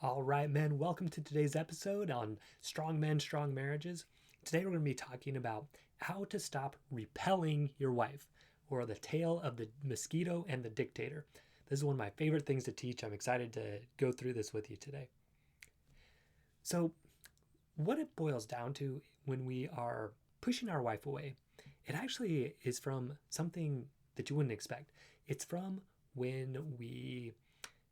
All right, men, welcome to today's episode on Strong Men, Strong Marriages. Today we're going to be talking about how to stop repelling your wife, or the tale of the mosquito and the dictator. This is one of my favorite things to teach. I'm excited to go through this with you today. So, what it boils down to when we are pushing our wife away, it actually is from something that you wouldn't expect. It's from when we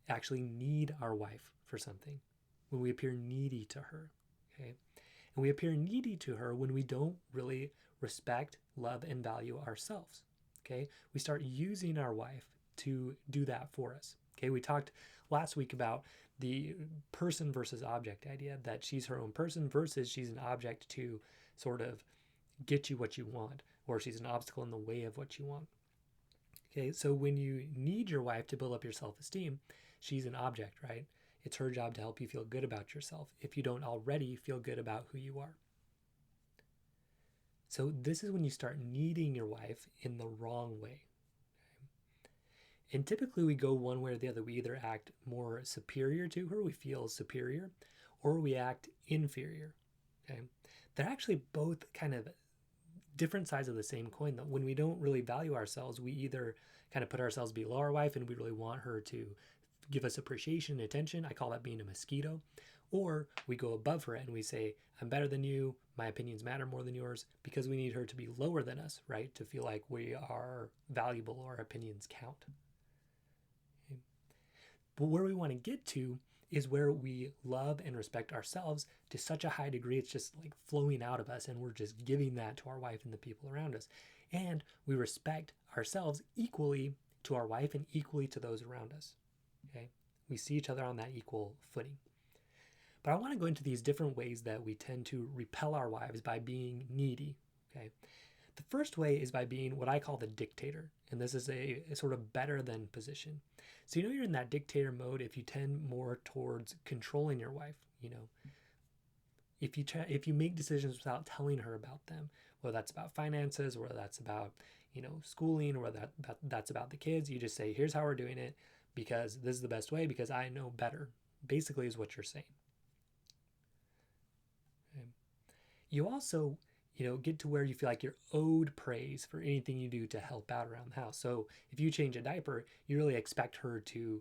actually need our wife for something, when we appear needy to her, okay? And we appear needy to her when we don't really respect, love, and value ourselves, okay? We start using our wife to do that for us, okay? We talked last week about the person versus object idea, that she's her own person versus she's an object to sort of get you what you want, or she's an obstacle in the way of what you want. Okay, so when you need your wife to build up your self-esteem, she's an object, right? It's her job to help you feel good about yourself if you don't already feel good about who you are. So this is when you start needing your wife in the wrong way. Okay? And typically we go one way or the other. We either act more superior to her, we feel superior, or we act inferior. Okay? They're actually both kind of different sides of the same coin, though. When we don't really value ourselves, we either kind of put ourselves below our wife and we really want her to give us appreciation and attention. I call that being a mosquito. Or we go above her and we say, I'm better than you, my opinions matter more than yours, because we need her to be lower than us, right? To feel like we are valuable or our opinions count. Okay. But where we want to get to is where we love and respect ourselves to such a high degree, it's just like flowing out of us, and we're just giving that to our wife and the people around us. And we respect ourselves equally to our wife and equally to those around us. Okay? We see each other on that equal footing. But I want to go into these different ways that we tend to repel our wives by being needy. Okay? The first way is by being what I call the dictator. And this is a sort of better than position. So you're in that dictator mode if you tend more towards controlling your wife. If you make decisions without telling her about them, whether that's about finances, or whether that's about schooling, or whether that's about the kids, you just say, here's how we're doing it because this is the best way because I know better. Basically, is what you're saying. Okay. You also get to where you feel like you're owed praise for anything you do to help out around the house. So if you change a diaper, you really expect her to,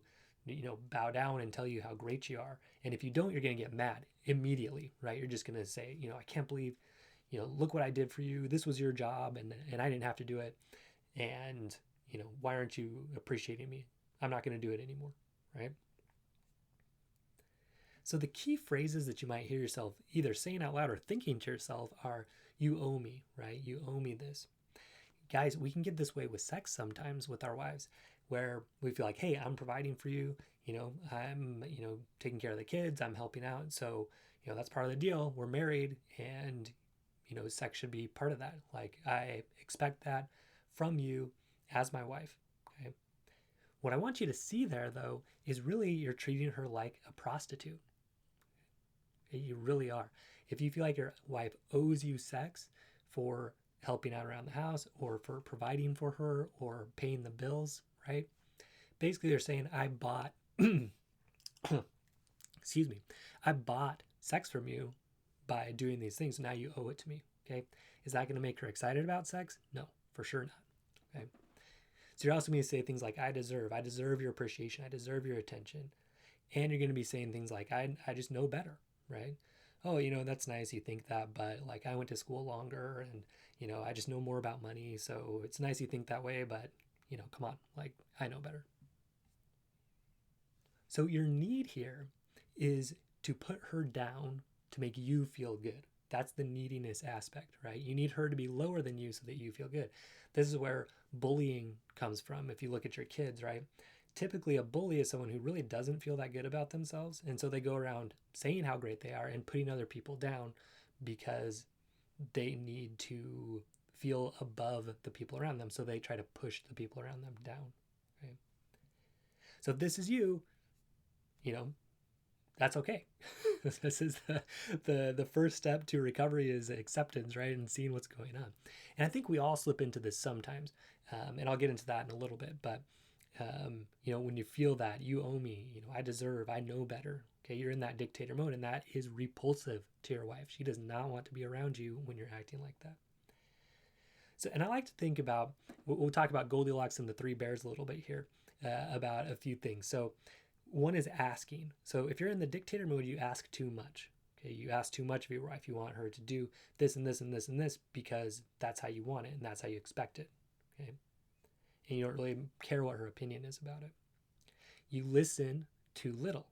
bow down and tell you how great you are. And if you don't, you're going to get mad immediately, right? You're just going to say, I can't believe, look what I did for you. This was your job and I didn't have to do it. And, why aren't you appreciating me? I'm not going to do it anymore, right? So the key phrases that you might hear yourself either saying out loud or thinking to yourself are, you owe me, right? You owe me this. Guys, we can get this way with sex sometimes with our wives, where we feel like, hey, I'm providing for you, I'm, taking care of the kids, I'm helping out. So, that's part of the deal. We're married and, sex should be part of that. Like, I expect that from you as my wife, okay? What I want you to see there, though, is really you're treating her like a prostitute. You really are. If you feel like your wife owes you sex for helping out around the house or for providing for her or paying the bills, right? Basically, they're saying, I bought, excuse me, I bought sex from you by doing these things. So now you owe it to me, okay? Is that going to make her excited about sex? No, for sure not, okay? So you're also going to say things like, I deserve your appreciation, I deserve your attention. And you're going to be saying things like, I just know better, right? Oh, that's nice you think that, but like I went to school longer and, I just know more about money. So it's nice you think that way, but, come on, like I know better. So your need here is to put her down to make you feel good. That's the neediness aspect, right? You need her to be lower than you so that you feel good. This is where bullying comes from. If you look at your kids, right? Typically a bully is someone who really doesn't feel that good about themselves. And so they go around saying how great they are and putting other people down because they need to feel above the people around them. So they try to push the people around them down, right? So if this is you, that's okay. This is the first step to recovery is acceptance, right? And seeing what's going on. And I think we all slip into this sometimes. And I'll get into that in a little bit. But When you feel that you owe me, I deserve, I know better. Okay, you're in that dictator mode, and that is repulsive to your wife. She does not want to be around you when you're acting like that. So, and I like to think about, we'll talk about Goldilocks and the three bears a little bit here, about a few things. So, one is asking. So, if you're in the dictator mode, you ask too much. Okay, you ask too much of your wife. You want her to do this and this and this and this because that's how you want it and that's how you expect it. Okay, and you don't really care what her opinion is about it. You listen too little.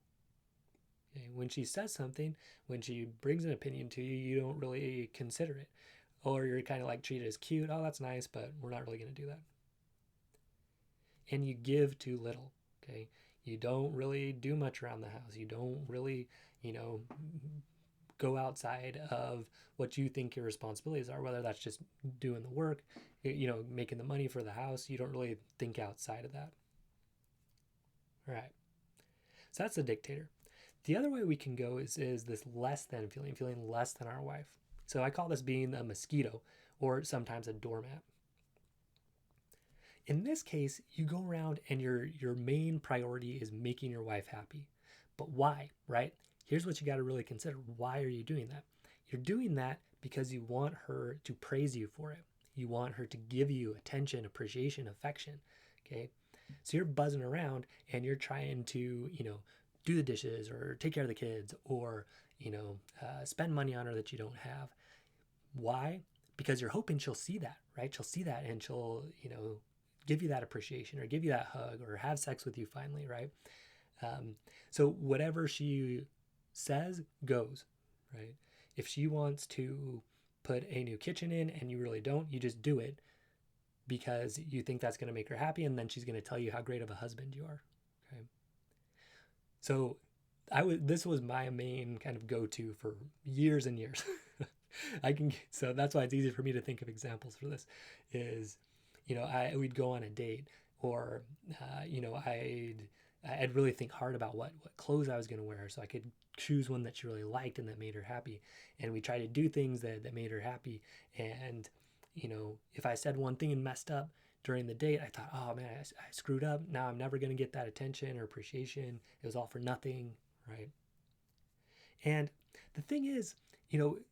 Okay, when she says something, when she brings an opinion to you, you don't really consider it. Or you're kind of like treated as cute. Oh, that's nice, but we're not really going to do that. And you give too little. Okay, you don't really do much around the house. You don't really, go outside of what you think your responsibilities are, whether that's just doing the work, making the money for the house. You don't really think outside of that. All right. So that's the dictator. The other way we can go is this less than feeling less than our wife. So I call this being a mosquito or sometimes a doormat. In this case, you go around and your main priority is making your wife happy. But why, right? Here's what you got to really consider. Why are you doing that? You're doing that because you want her to praise you for it. You want her to give you attention, appreciation, affection. Okay? So you're buzzing around and you're trying to, do the dishes or take care of the kids or, spend money on her that you don't have. Why? Because you're hoping she'll see that, right? She'll see that and she'll, give you that appreciation or give you that hug or have sex with you finally, right? So whatever she says goes, right? If she wants to put a new kitchen in and you really don't, you just do it because you think that's going to make her happy, and then she's going to tell you how great of a husband you are. Okay. So this was my main kind of go-to for years and years. So that's why it's easy for me to think of examples for this is, we'd go on a date or, I'd really think hard about what clothes I was going to wear so I could choose one that she really liked and that made her happy. And we tried to do things that made her happy. And, if I said one thing and messed up during the date, I thought, oh man, I screwed up. Now I'm never going to get that attention or appreciation. It was all for nothing, right? And the thing is,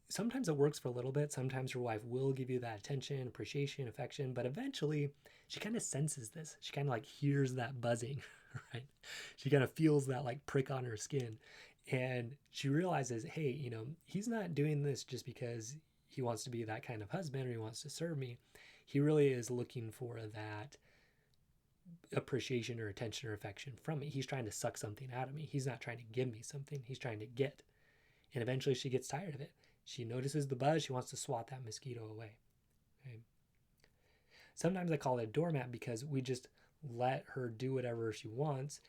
sometimes it works for a little bit. Sometimes your wife will give you that attention, appreciation, affection, but eventually she kind of senses this. She kind of like hears that buzzing, right? She kind of feels that like prick on her skin. And she realizes, hey, he's not doing this just because he wants to be that kind of husband or he wants to serve me. He really is looking for that appreciation or attention or affection from me. He's trying to suck something out of me. He's not trying to give me something. He's trying to get. And eventually she gets tired of it. She notices the buzz. She wants to swat that mosquito away. Okay? Sometimes I call it a doormat because we just let her do whatever she wants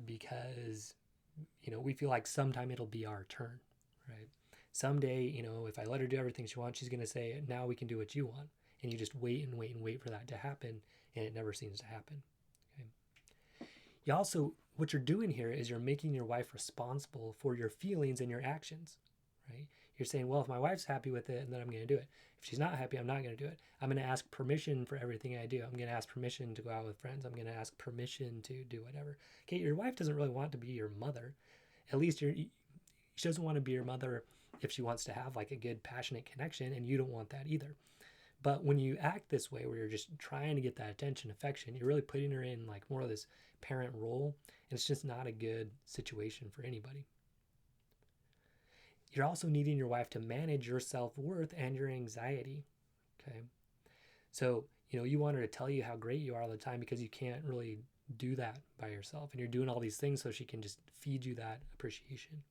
because, we feel like sometime it'll be our turn, right? Someday, if I let her do everything she wants, she's going to say, now we can do what you want. And you just wait and wait and wait for that to happen. And it never seems to happen. Okay? You also, what you're doing here is you're making your wife responsible for your feelings and your actions, right? You're saying, well, if my wife's happy with it, then I'm going to do it. If she's not happy, I'm not going to do it. I'm going to ask permission for everything I do. I'm going to ask permission to go out with friends. I'm going to ask permission to do whatever. Okay, your wife doesn't really want to be your mother. At least she doesn't want to be your mother if she wants to have like a good, passionate connection, and you don't want that either. But when you act this way, where you're just trying to get that attention, affection, you're really putting her in like more of this parent role, and it's just not a good situation for anybody. You're also needing your wife to manage your self-worth and your anxiety, okay? So, you want her to tell you how great you are all the time because you can't really do that by yourself, and you're doing all these things so she can just feed you that appreciation.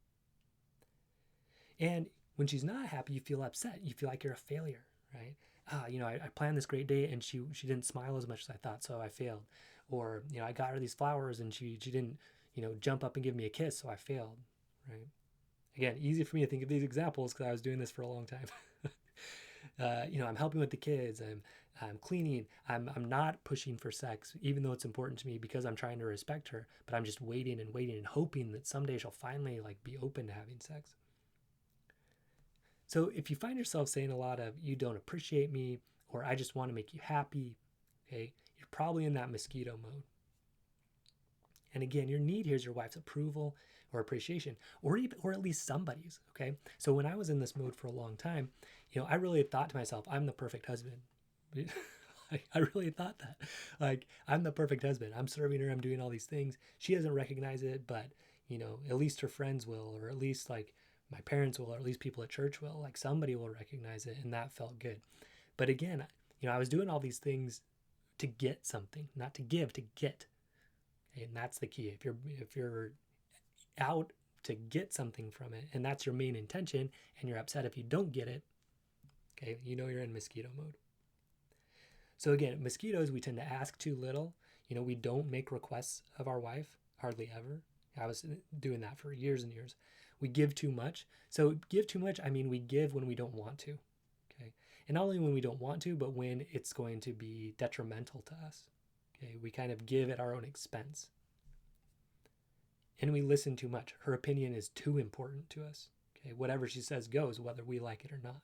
And when she's not happy, you feel upset. You feel like you're a failure, right? I planned this great date and she didn't smile as much as I thought, so I failed. Or, I got her these flowers and she didn't, jump up and give me a kiss, so I failed, right? Again, easy for me to think of these examples because I was doing this for a long time. I'm helping with the kids. I'm cleaning. I'm not pushing for sex, even though it's important to me because I'm trying to respect her. But I'm just waiting and waiting and hoping that someday she'll finally be open to having sex. So if you find yourself saying a lot of "you don't appreciate me" or "I just want to make you happy," okay, you're probably in that mosquito mode. And again, your need here is your wife's approval or appreciation, or at least somebody's. Okay. So when I was in this mode for a long time, I really thought to myself, I'm the perfect husband. I really thought that. Like, I'm the perfect husband. I'm serving her. I'm doing all these things. She doesn't recognize it, but, at least her friends will, or at least like my parents will, or at least people at church will. Like, somebody will recognize it. And that felt good. But again, I was doing all these things to get something, not to give, to get. And that's the key. If you're out to get something from it, and that's your main intention, and you're upset if you don't get it, okay, you're in mosquito mode. So again, mosquitoes, we tend to ask too little. We don't make requests of our wife, hardly ever. I was doing that for years and years. We give too much. So give too much, I mean, we give when we don't want to, okay? And not only when we don't want to, but when it's going to be detrimental to us, okay? We kind of give at our own expense. And we listen too much. Her opinion is too important to us, okay? Whatever she says goes, whether we like it or not.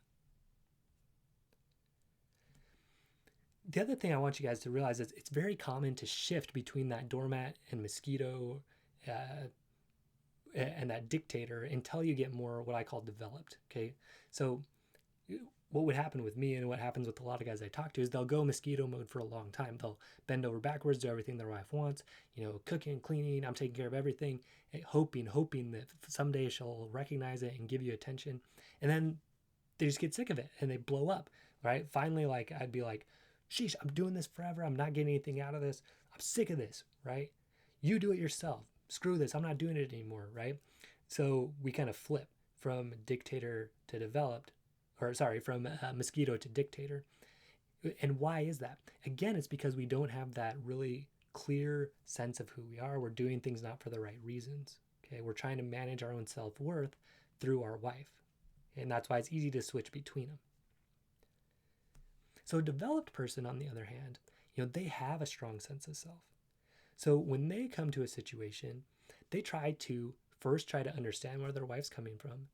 The other thing I want you guys to realize is it's very common to shift between that doormat and mosquito and that dictator until you get more what I call developed, okay? So what would happen with me and what happens with a lot of guys I talk to is they'll go mosquito mode for a long time. They'll bend over backwards, do everything their wife wants, cooking, cleaning, I'm taking care of everything, hoping that someday she'll recognize it and give you attention. And then they just get sick of it and they blow up, right? Finally, like, I'd be like, sheesh, I'm doing this forever. I'm not getting anything out of this. I'm sick of this, right? You do it yourself. Screw this. I'm not doing it anymore, right? So we kind of flip from dictator to developed, from mosquito to dictator. And why is that? Again, it's because we don't have that really clear sense of who we are. We're doing things not for the right reasons, okay? We're trying to manage our own self-worth through our wife. And that's why it's easy to switch between them. So a developed person, on the other hand, they have a strong sense of self. So when they come to a situation, they try to understand where their wife's coming from,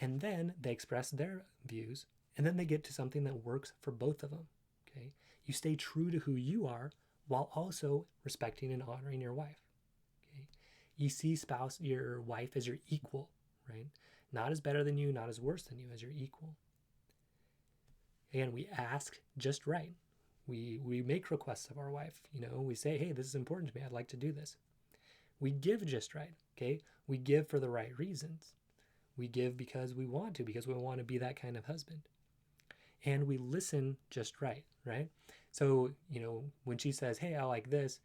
and then they express their views, and then they get to something that works for both of them, okay? You stay true to who you are while also respecting and honoring your wife, okay? You see your wife as your equal, right? Not as better than you, not as worse than you, as your equal. Again, we ask just right. We make requests of our wife. We say, hey, this is important to me. I'd like to do this. We give just right, okay? We give for the right reasons. We give because we want to be that kind of husband. And we listen just right? So, when she says, hey, I like this,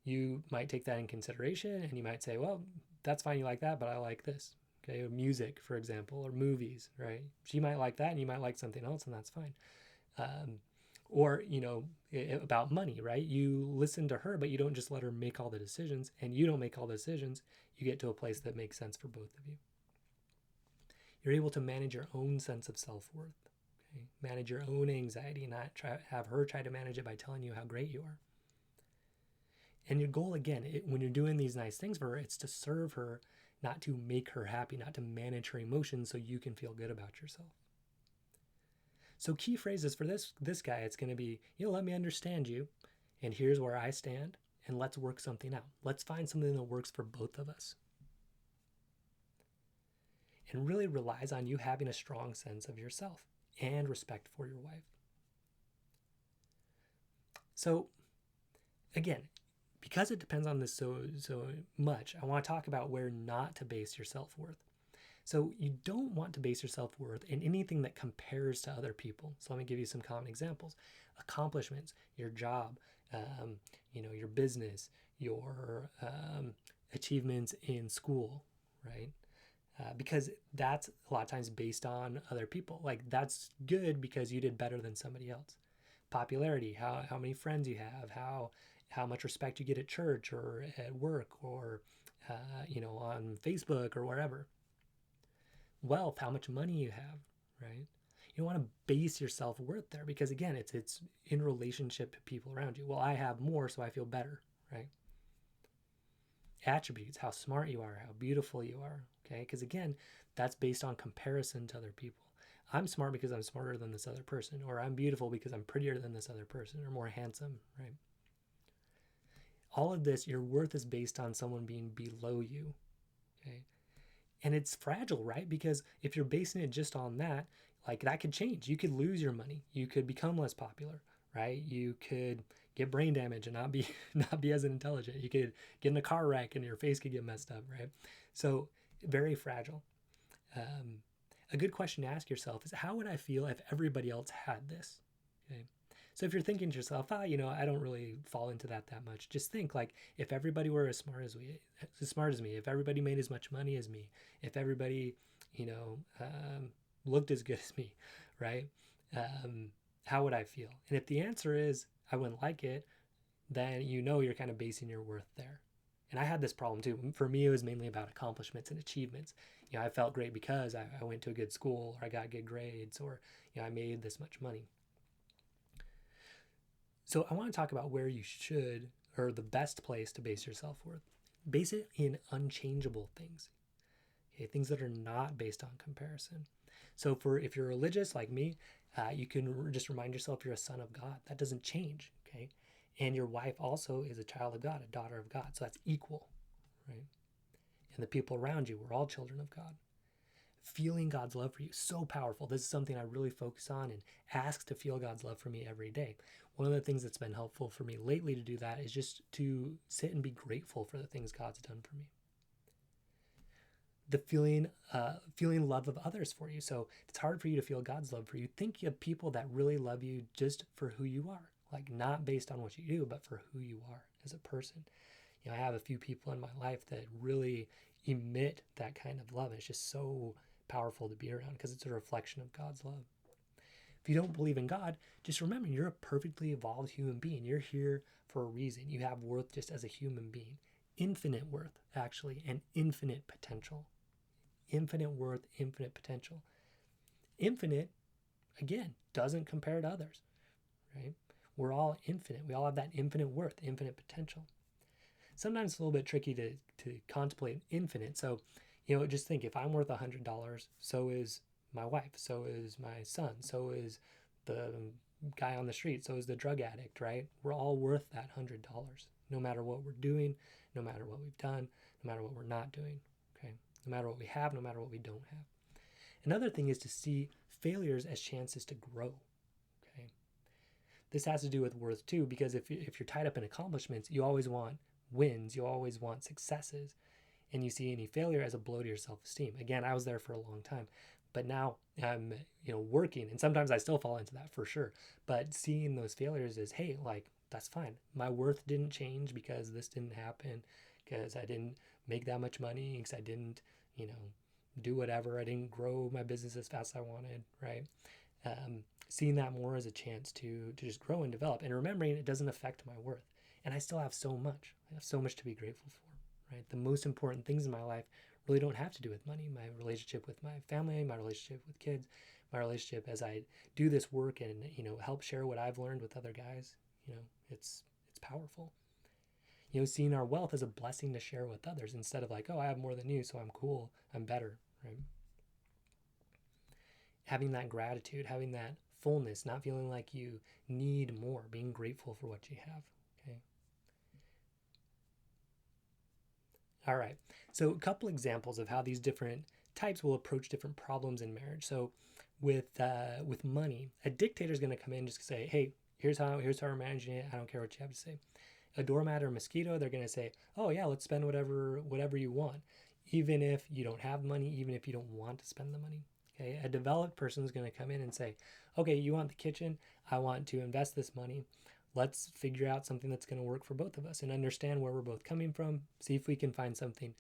you might take that in consideration and you might say, well, that's fine, you like that, but I like this. Okay, music, for example, or movies, right? She might like that and you might like something else, and that's fine. Or, about money, right? You listen to her, but you don't just let her make all the decisions, and you don't make all the decisions. You get to a place that makes sense for both of you. You're able to manage your own sense of self-worth, okay? Manage your own anxiety, not have her try to manage it by telling you how great you are. And your goal, again, when you're doing these nice things for her, it's to serve her, not to make her happy, not to manage her emotions so you can feel good about yourself. So key phrases for this guy, it's going to be, let me understand you, and here's where I stand, and let's work something out. Let's find something that works for both of us. And really relies on you having a strong sense of yourself and respect for your wife. So again, because it depends on this so much, I want to talk about where not to base your self-worth. So you don't want to base your self-worth in anything that compares to other people. So let me give you some common examples. Accomplishments, your job, your business, your achievements in school, right? Because that's a lot of times based on other people. Like, that's good because you did better than somebody else. Popularity, how many friends you have, how much respect you get at church or at work or on Facebook or wherever. Wealth, how much money you have, right? You don't want to base your self-worth there because, again, it's in relationship to people around you. Well, I have more, so I feel better, right? Attributes, how smart you are, how beautiful you are, okay? Because, again, that's based on comparison to other people. I'm smart because I'm smarter than this other person, or I'm beautiful because I'm prettier than this other person, or more handsome, right? All of this, your worth is based on someone being below you. Okay. And it's fragile, right? Because if you're basing it just on that, like that could change. You could lose your money. You could become less popular, right? You could get brain damage and not be not be as intelligent. You could get in a car wreck and your face could get messed up, right? So very fragile. A good question to ask yourself is, how would I feel if everybody else had this? Okay. So if you're thinking to yourself, I don't really fall into that much. Just think, like, if everybody were as smart as me, if everybody made as much money as me, if everybody, looked as good as me, right? How would I feel? And if the answer is I wouldn't like it, then you're kind of basing your worth there. And I had this problem too. For me, it was mainly about accomplishments and achievements. I felt great because I went to a good school, or I got good grades, or I made this much money. So I want to talk about where you should, or the best place to base your self-worth. Base it in unchangeable things. Okay, things that are not based on comparison. So if you're religious like me, you can just remind yourself you're a son of God. That doesn't change, okay? And your wife also is a child of God, a daughter of God. So that's equal, right? And the people around you, we're all children of God. Feeling God's love for you, so powerful. This is something I really focus on and ask to feel God's love for me every day. One of the things that's been helpful for me lately to do that is just to sit and be grateful for the things God's done for me. The feeling love of others for you. So it's hard for you to feel God's love for you. Think of people that really love you just for who you are, like not based on what you do, but for who you are as a person. I have a few people in my life that really emit that kind of love. It's just so powerful to be around because it's a reflection of God's love. If you don't believe in God, just remember you're a perfectly evolved human being. You're here for a reason. You have worth just as a human being. Infinite worth, actually, and infinite potential. Infinite worth, infinite potential. Infinite, again, doesn't compare to others, right? We're all infinite. We all have that infinite worth, infinite potential. Sometimes it's a little bit tricky to contemplate infinite. So, just think, if I'm worth $100, so is my wife, so is my son, so is the guy on the street, so is the drug addict, right? We're all worth that $100, no matter what we're doing, no matter what we've done, no matter what we're not doing, okay? No matter what we have, no matter what we don't have. Another thing is to see failures as chances to grow, okay? This has to do with worth too, because if you're tied up in accomplishments, you always want wins, you always want successes, and you see any failure as a blow to your self-esteem. Again, I was there for a long time, but now I'm working, and sometimes I still fall into that for sure, but seeing those failures as, hey, like, that's fine. My worth didn't change because this didn't happen, because I didn't make that much money, because I didn't do whatever, I didn't grow my business as fast as I wanted, right? Seeing that more as a chance to just grow and develop, and remembering it doesn't affect my worth. And I still have so much. I have so much to be grateful for, right? The most important things in my life really don't have to do with money. My relationship with my family, my relationship with kids, my relationship as I do this work and, help share what I've learned with other guys, it's powerful. Seeing our wealth as a blessing to share with others instead of like, oh, I have more than you, so I'm cool, I'm better, right? Having that gratitude, having that fullness, not feeling like you need more, being grateful for what you have, okay? All right, so a couple examples of how these different types will approach different problems in marriage. So with money, a dictator is going to come in and just say, hey, here's how we're managing it. I don't care what you have to say. A doormat or a mosquito, they're going to say, oh yeah, let's spend whatever you want, even if you don't have money, even if you don't want to spend the money. Okay, a developed person is going to come in and say, okay, you want the kitchen, I want to invest this money. Let's figure out something that's going to work for both of us and understand where we're both coming from. See if we can find something,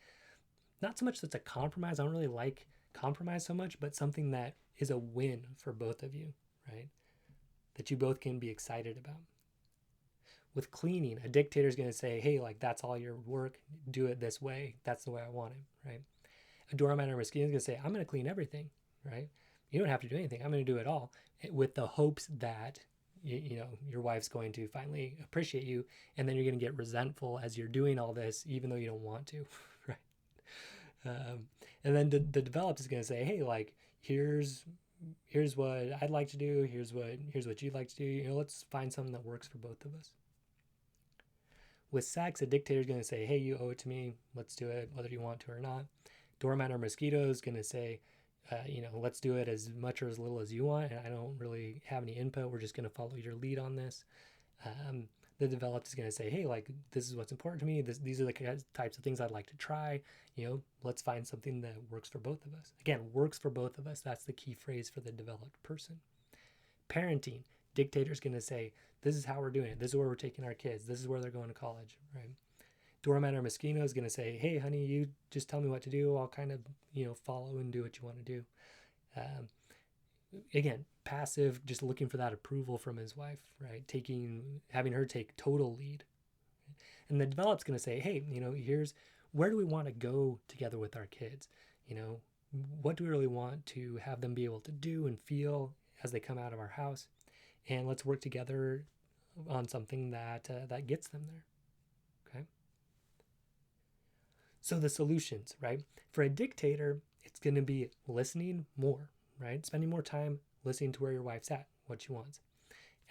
not so much that's a compromise. I don't really like compromise so much, but something that is a win for both of you, right? That you both can be excited about. With cleaning, a dictator is going to say, hey, like, that's all your work. Do it this way. That's the way I want it, right? A doormat or a mosquito is going to say, I'm going to clean everything, right? You don't have to do anything. I'm going to do it all, with the hopes that your wife's going to finally appreciate you, and then you're going to get resentful as you're doing all this, even though you don't want to, right? And then the developed is going to say, hey, like, here's what I'd like to do. Here's what you'd like to do. Let's find something that works for both of us. With sex, a dictator is going to say, hey, you owe it to me. Let's do it, whether you want to or not. Doormat or Mosquito is going to say, let's do it as much or as little as you want. And I don't really have any input. We're just going to follow your lead on this. The developed is going to say, hey, like, this is what's important to me. These are the types of things I'd like to try. Let's find something that works for both of us. Again, works for both of us. That's the key phrase for the developed person. Parenting, dictator is going to say, this is how we're doing it. This is where we're taking our kids. This is where they're going to college, right? Doormat or Mosquito is going to say, hey, honey, you just tell me what to do. I'll kind of, follow and do what you want to do. Again, passive, just looking for that approval from his wife, right? Having her take total lead. And the developed's going to say, hey, here's where do we want to go together with our kids? What do we really want to have them be able to do and feel as they come out of our house? And let's work together on something that gets them there. Okay. So the solutions, right? For a dictator, it's going to be listening more, right? Spending more time listening to where your wife's at, what she wants.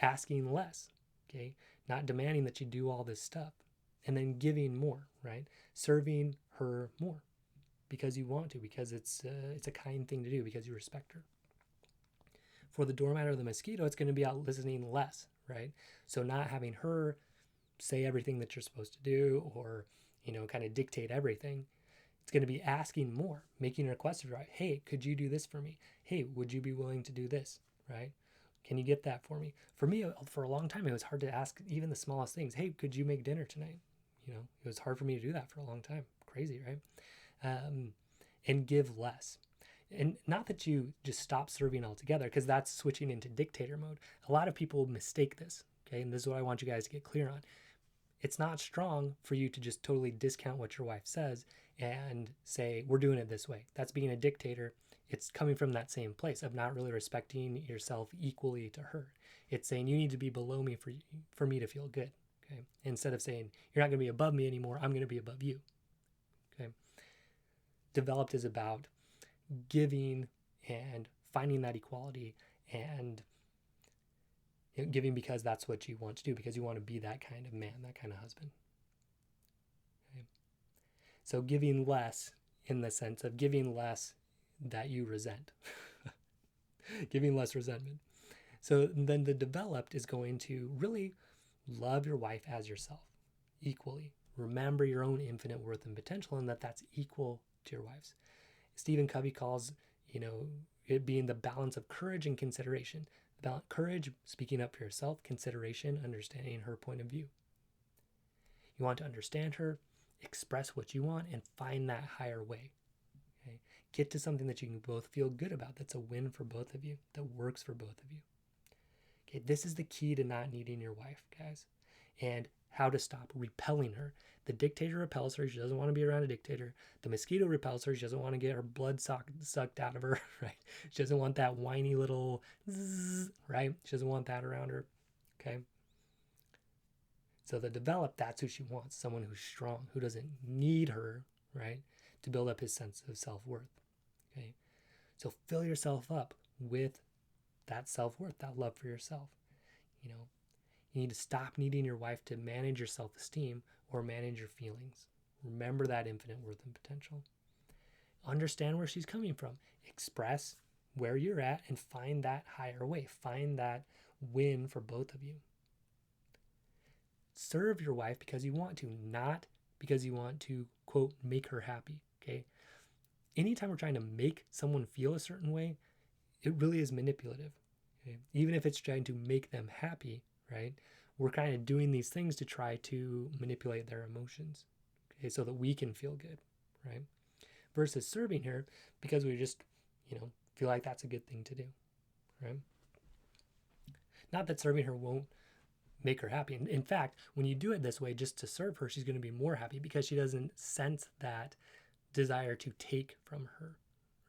Asking less, okay? Not demanding that you do all this stuff. And then giving more, right? Serving her more because you want to, because it's a kind thing to do, because you respect her. For the doormat or the Mosquito, it's going to be out listening less, right? So not having her say everything that you're supposed to do or, kind of dictate everything. It's going to be asking more, making requests, right? Hey, could you do this for me? Hey, would you be willing to do this, right? Can you get that for me? For me, for a long time, it was hard to ask even the smallest things. Hey, could you make dinner tonight? It was hard for me to do that for a long time. Crazy, right? And give less. And not that you just stop serving altogether, because that's switching into dictator mode. A lot of people mistake this, okay? And this is what I want you guys to get clear on. It's not strong for you to just totally discount what your wife says and say, we're doing it this way. That's being a dictator. It's coming from that same place of not really respecting yourself equally to her. It's saying you need to be below me for me to feel good, okay? Instead of saying, you're not going to be above me anymore, I'm going to be above you, okay? Developed is about giving and finding that equality and giving because that's what you want to do, because you want to be that kind of man, that kind of husband. Okay. So giving less in the sense of giving less that you resent. Giving less resentment. So then the developed is going to really love your wife as yourself equally. Remember your own infinite worth and potential, and that's equal to your wife's. Stephen Covey calls, it being the balance of courage and consideration. Courage, speaking up for yourself. Consideration, understanding her point of view. You want to understand her, express what you want, and find that higher way. Okay? Get to something that you can both feel good about, that's a win for both of you, that works for both of you. Okay, this is the key to not needing your wife, guys, and how to stop repelling her. The dictator repels her. She doesn't want to be around a dictator. The Mosquito repels her. She doesn't want to get her blood sucked out of her, right? She doesn't want that whiny little zzz, right? She doesn't want that around her, okay? So the developed, that's who she wants, someone who's strong, who doesn't need her, right, to build up his sense of self-worth, okay? So fill yourself up with that self-worth, that love for yourself, You need to stop needing your wife to manage your self-esteem or manage your feelings. Remember that infinite worth and potential. Understand where she's coming from. Express where you're at and find that higher way. Find that win for both of you. Serve your wife because you want to, not because you want to, quote, make her happy, okay? Anytime we're trying to make someone feel a certain way, it really is manipulative, okay? Even if it's trying to make them happy, right? We're kind of doing these things to try to manipulate their emotions, okay, so that we can feel good, right? Versus serving her because we just, feel like that's a good thing to do, right? Not that serving her won't make her happy. In fact, when you do it this way, just to serve her, she's going to be more happy because she doesn't sense that desire to take from her,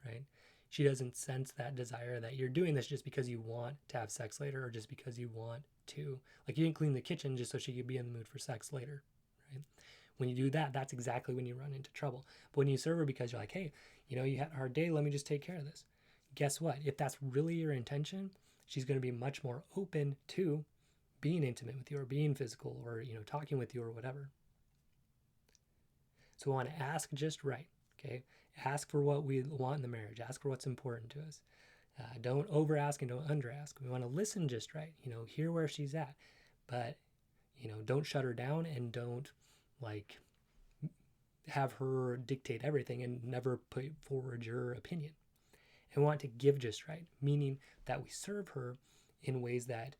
right? She doesn't sense that desire that you're doing this just because you want to have sex later or just because you want to. Like, you didn't clean the kitchen just so she could be in the mood for sex later, right? When you do that, that's exactly when you run into trouble. But when you serve her because you're like, hey, you had a hard day, let me just take care of this. Guess what? If that's really your intention, she's going to be much more open to being intimate with you or being physical or, talking with you or whatever, So we want to ask just right, okay? Ask for what we want in the marriage. Ask for what's important to us. Don't over ask and don't under ask. We want to listen just right, hear where she's at. But, don't shut her down and don't like have her dictate everything and never put forward your opinion. And we want to give just right, meaning that we serve her in ways that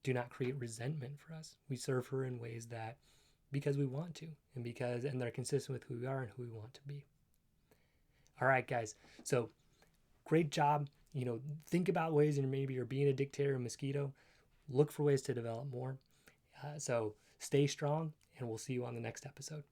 do not create resentment for us. We serve her in ways that because we want to and they're consistent with who we are and who we want to be. All right, guys. So great job. Think about ways and maybe you're being a dictator, a mosquito. Look for ways to develop more. So stay strong and we'll see you on the next episode.